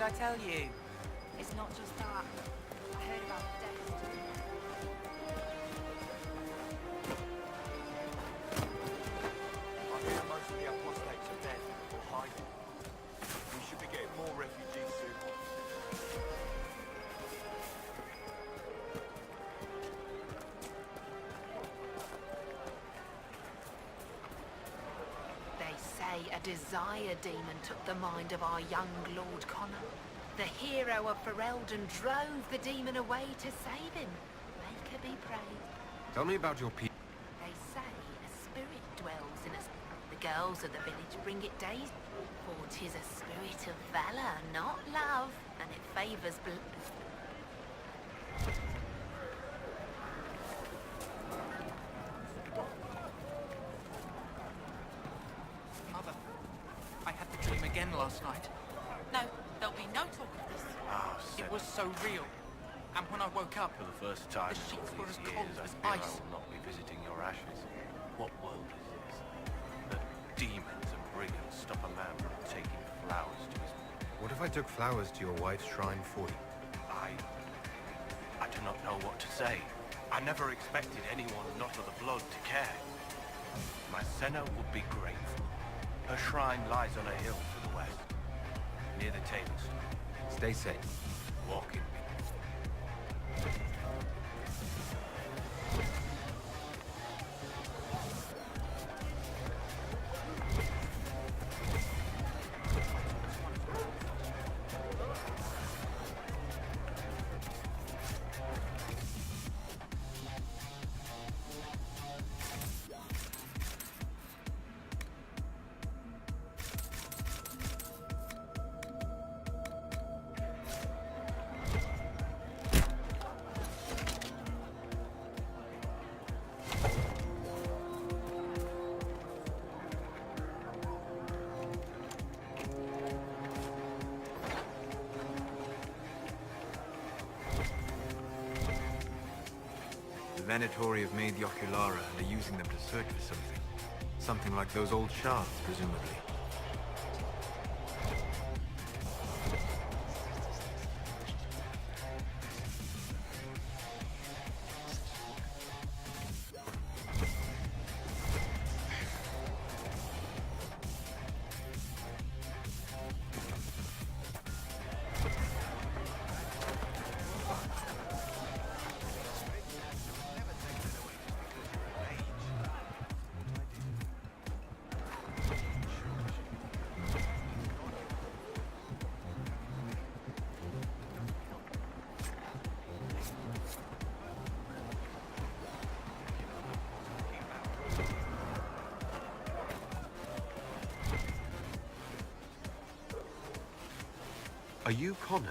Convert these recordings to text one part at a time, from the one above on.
I tell you? It's not just that. I heard about the deaths too. I hear most of the apostates are dead or hiding. We should be getting more refugees soon. They say a desire demon took the mind of our young Lord Connor. The hero of Ferelden drove the demon away to save him. Make her be praised. Tell me about your people. They say a spirit dwells in us. The girls of the village bring it days. For 'tis a spirit of valor, not love, and it favors Mother, I had the dream again last night. No, there'll be no talk of this. It was so real. And when I woke up, For the first time the in sheets all were these as years, cold I as feel I ice. will not be visiting your ashes. What world is this? The demons and brigands stop a man from taking flowers to his... What if I took flowers to your wife's shrine for you? I do not know what to say. I never expected anyone not of the blood to care. My Senna would be grateful. Her shrine lies on a hill to the west, near the tablestone. Stay safe. Walk in me. The Venatori have made the Oculara and are using them to search for something. Something like those old shards, presumably. Are you Connor?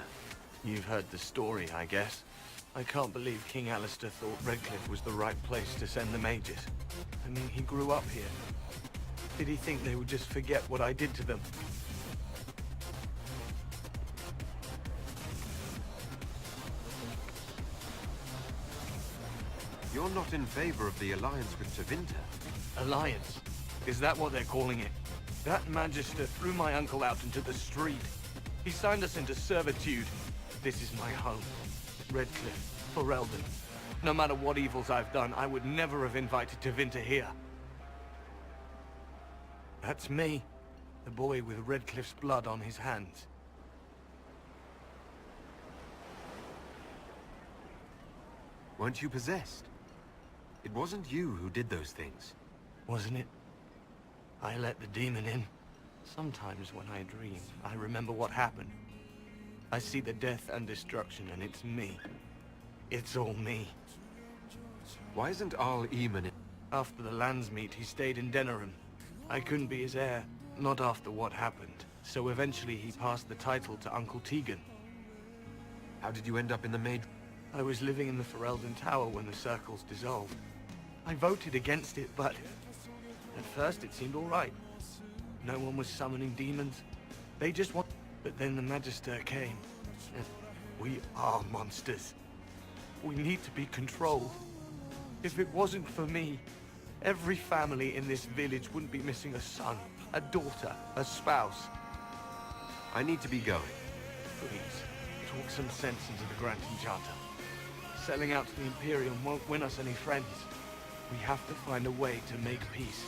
You've heard the story, I guess. I can't believe King Alistair thought Redcliffe was the right place to send the mages. I mean, he grew up here. Did he think they would just forget what I did to them? You're not in favor of the alliance with Tevinter. Alliance? Is that what they're calling it? That Magister threw my uncle out into the street. He signed us into servitude. This is my home. Redcliffe, Ferelden. No matter what evils I've done, I would never have invited Tevinter here. That's me. The boy with Redcliffe's blood on his hands. Weren't you possessed? It wasn't you who did those things. Wasn't it? I let the demon in. Sometimes when I dream, I remember what happened. I see the death and destruction, and it's me. It's all me. Why isn't Arl Eamon in... After the lands meet, he stayed in Denerim. I couldn't be his heir, not after what happened. So eventually he passed the title to Uncle Tegan. How did you end up in the Maid... I was living in the Ferelden Tower when the circles dissolved. I voted against it, but... at first it seemed all right. No one was summoning demons. They just want... But then the Magister came. And we are monsters. We need to be controlled. If it wasn't for me, every family in this village wouldn't be missing a son, a daughter, a spouse. I need to be going. Please, talk some sense into the Grand Injata. Selling out to the Imperium won't win us any friends. We have to find a way to make peace.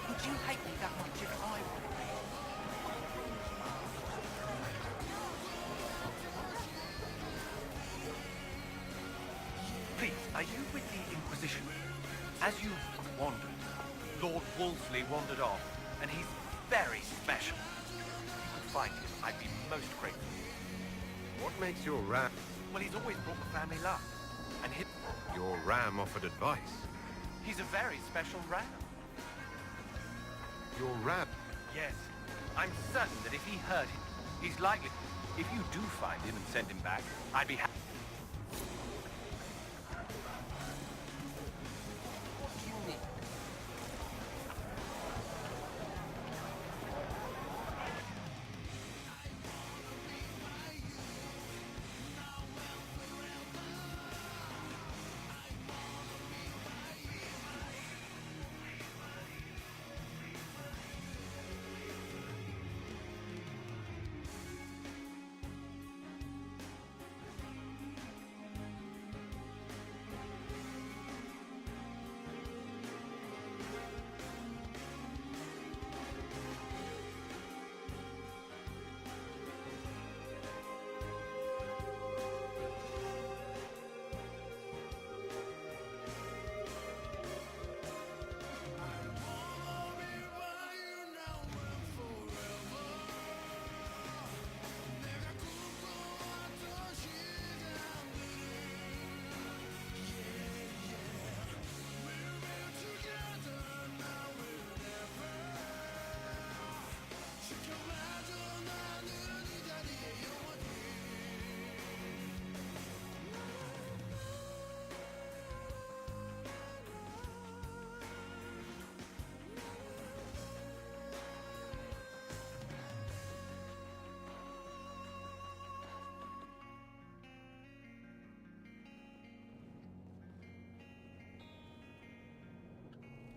Would you hate me that much if I were? Please, are you with the Inquisition? As you wandered, Lord Wolseley wandered off, and he's very special. If you could find him, I'd be most grateful. What makes your ram... Well, he's always brought the family luck. And Your ram offered advice. he's a very special ram. Your ram... Yes, I'm certain that if he hurt him, he's likely... If you do find him and send him back, I'd be happy. What do you need?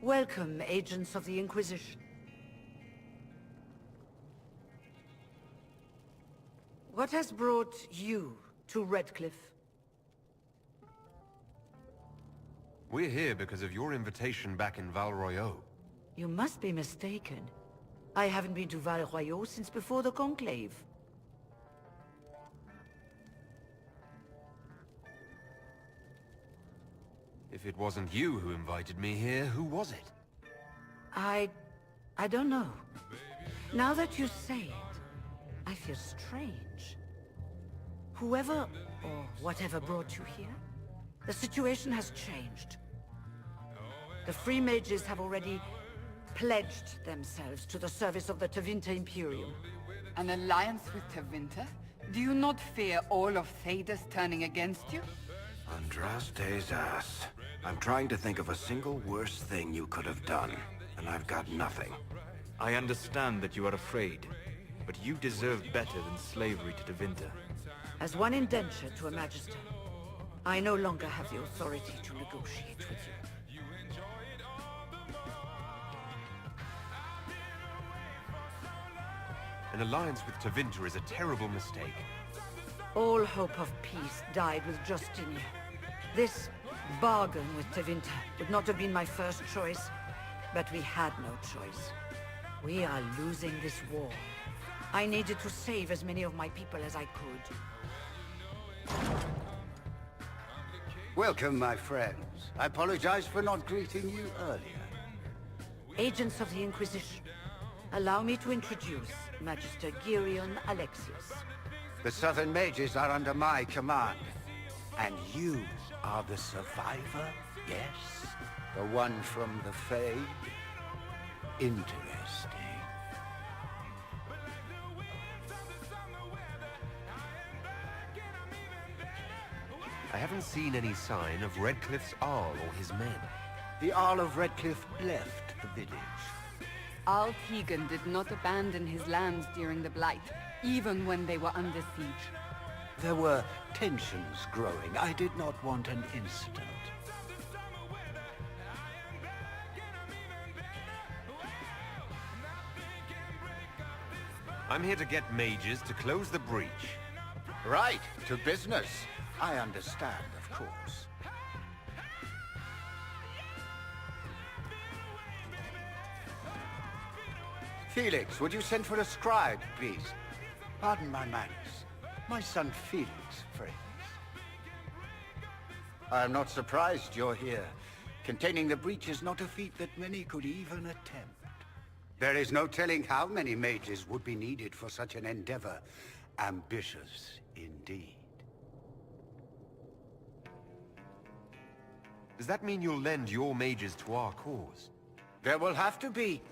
Welcome, agents of the Inquisition. What has brought you to Redcliffe? We're here because of your invitation back in Val Royeaux. You must be mistaken. I haven't been to Val Royeaux since before the Conclave. If it wasn't you who invited me here, who was it? I don't know. Now that you say it, I feel strange. Whoever or whatever brought you here, the situation has changed. The Free Mages have already pledged themselves to the service of the Tevinter Imperium. An alliance with Tevinter? Do you not fear all of Thedas turning against you? Andraste's ass. I'm trying to think of a single worse thing you could have done, and I've got nothing. I understand that you are afraid, but you deserve better than slavery to Tevinter. As one indenture to a Magister, I no longer have the authority to negotiate with you. An alliance with Tevinter is a terrible mistake. All hope of peace died with Justinian. This bargain with Tevinter would not have been my first choice, but we had no choice. We are losing this war. I needed to save as many of my people as I could. Welcome, my friends. I apologize for not greeting you earlier. Agents of the Inquisition, allow me to introduce Magister Girion Alexius. The Southern Mages are under my command. And you are the survivor, yes? The one from the Fade? Interesting. I haven't seen any sign of Redcliffe's Arl or his men. The Arl of Redcliffe left the village. Arl Tegan did not abandon his lands during the Blight, even when they were under siege. There were tensions growing. I did not want an incident. I'm here to get mages to close the breach. Right, to business. I understand, of course. Felix, would you send for a scribe, please? Pardon my manners. My son Felix, friends. I am not surprised you're here. Containing the breach is not a feat that many could even attempt. There is no telling how many mages would be needed for such an endeavor. Ambitious, indeed. Does that mean you'll lend your mages to our cause? There will have to be.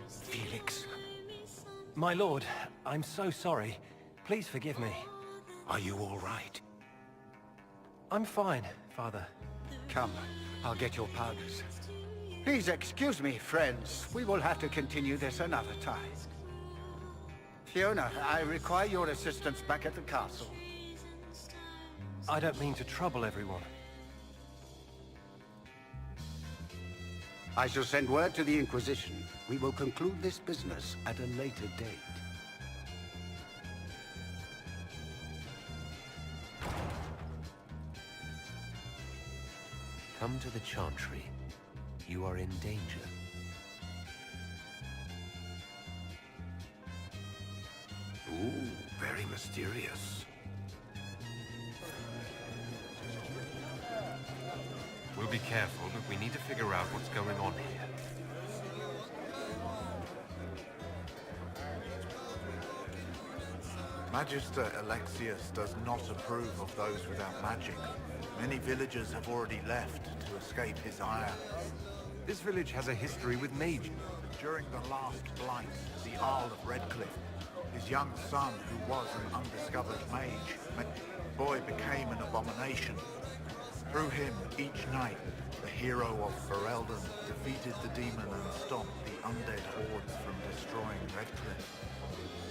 Felix. My lord, I'm so sorry. Please forgive me. Are you all right? I'm fine, Father. Come, I'll get your powders. Please excuse me, friends. We will have to continue this another time. Fiona, I require your assistance back at the castle. I don't mean to trouble everyone. I shall send word to the Inquisition. We will conclude this business at a later date. Come to the Chantry. You are in danger. Ooh, very mysterious. We'll be careful, but we need to figure out what's going on here. Magister Alexius does not approve of those without magic. Many villagers have already left to escape his ire. This village has a history with mages. During the last Blight, the Arl of Redcliffe, his young son, who was an undiscovered mage, the boy became an abomination. Through him, each night, the hero of Ferelden defeated the demon and stopped the undead hordes from destroying Redcliffe.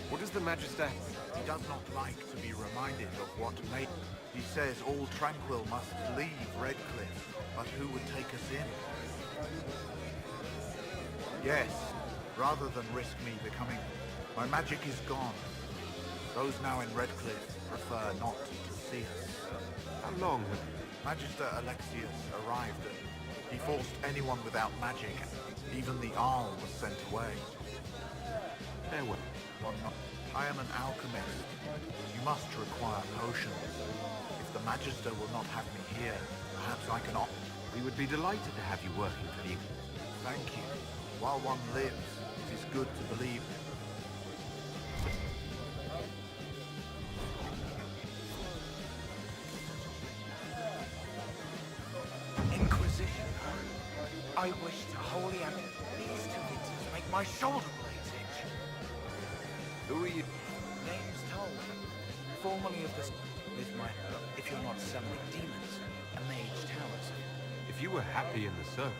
What does the Magister... He does not like to be reminded of what made... He says all tranquil must leave Redcliffe, but who would take us in? Yes, rather than risk me becoming... My magic is gone. Those now in Redcliffe prefer not to see us. How long have... Magister Alexius arrived and he forced anyone without magic. Even the Arl was sent away. Farewell. I am an alchemist. You must require potions. If the Magister will not have me here, perhaps I can offer. We would be delighted to have you working for you. Thank you. While one lives, it is good to believe. Inquisition. I wish to wholly and these two victims make my shoulder blades itch. Who are you? Name's told. Formerly of this with my, if you're not summoning demons, a mage towers. If you were happy in the circle...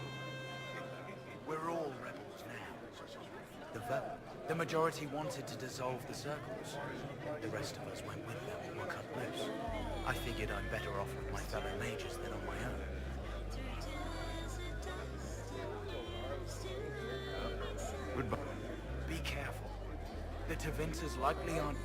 We're all rebels now. The vote. The majority wanted to dissolve the circles. The rest of us went with them and were cut loose. I figured I'm better off with my fellow mages than on my own. Goodbye. Be careful. The Tevinters likely aren't...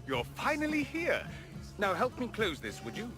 You're finally here. Now help me close this, would you?